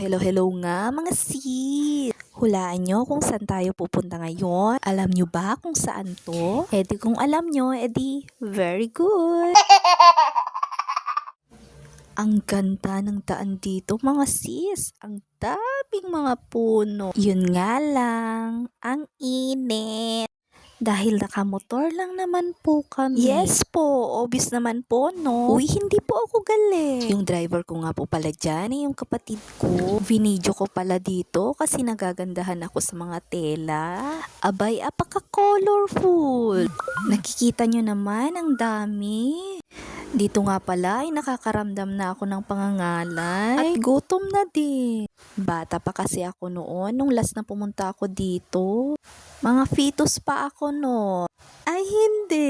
Hello nga mga sis! Hulaan nyo kung saan tayo pupunta ngayon. Alam nyo ba kung saan to? Kung alam nyo, very good! Ang ganda ng daan dito mga sis. Ang daming mga puno. Yun nga lang, ang init. Dahil nakamotor lang naman po kami. Yes po, obvious naman po, no? Uy, hindi po ako galit. Yung driver ko nga po pala dyan, yung kapatid ko. Vinidyo ko pala dito kasi nagagandahan ako sa mga tela. Abay, apaka-colorful. Nakikita nyo naman, ang dami. Dito nga pala ay nakakaramdam na ako ng pangangalay. At gutom na din. Bata pa kasi ako noon nung last na pumunta ako dito. Mga fetus pa ako no. Ay hindi.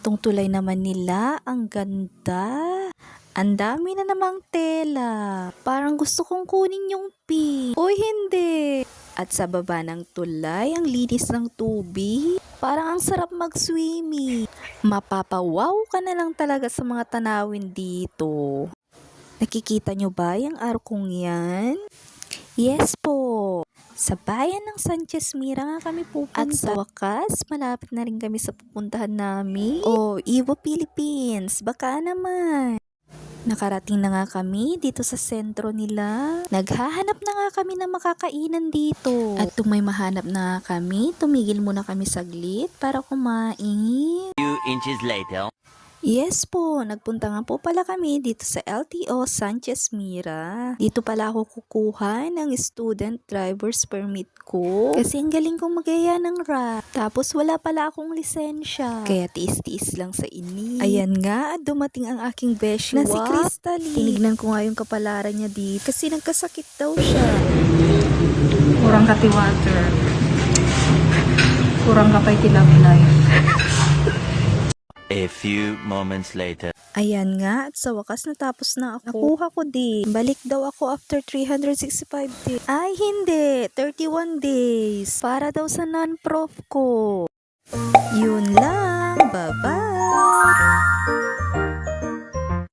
Itong tulay naman nila, ang ganda. Ang dami na namang tela. Parang gusto kong kunin yung pink. Uy hindi. At sa baba ng tulay, ang linis ng tubig. Parang ang sarap mag-swimming. Mapapawaw ka na lang talaga sa mga tanawin dito. Nakikita nyo ba yung arkong yan? Yes po. Sa bayan ng Sanchez Mira nga kami pupunta. At sa wakas, malapit na rin kami sa pupuntahan namin. Evo Philippines. Baka naman. Nakarating na nga kami dito sa sentro nila. Naghahanap na nga kami ng makakainan dito. At kung may mahanap na nga kami, tumigil muna kami saglit para kumain. Few inches later. Yes po, nagpunta nga po pala kami dito sa LTO Sanchez Mira. Dito pala ako kukuha ng student driver's permit ko. Kasi ang galing kong magaya ng rap. Tapos wala pala akong lisensya. Kaya tiis-tiis lang sa ini. Ayan nga, dumating ang aking besyo na si Crystal. Tinignan ko nga yung kapalaran niya dito kasi nagkasakit daw siya. Kurang kati water. Kurang kapay tilapilay. A few moments later. Ayan nga, at sa wakas natapos na ako. Nakuha ko din. Balik daw ako after 365 days. Ay, hindi. 31 days. Para daw sa non-prof ko. Yun lang. Bye-bye.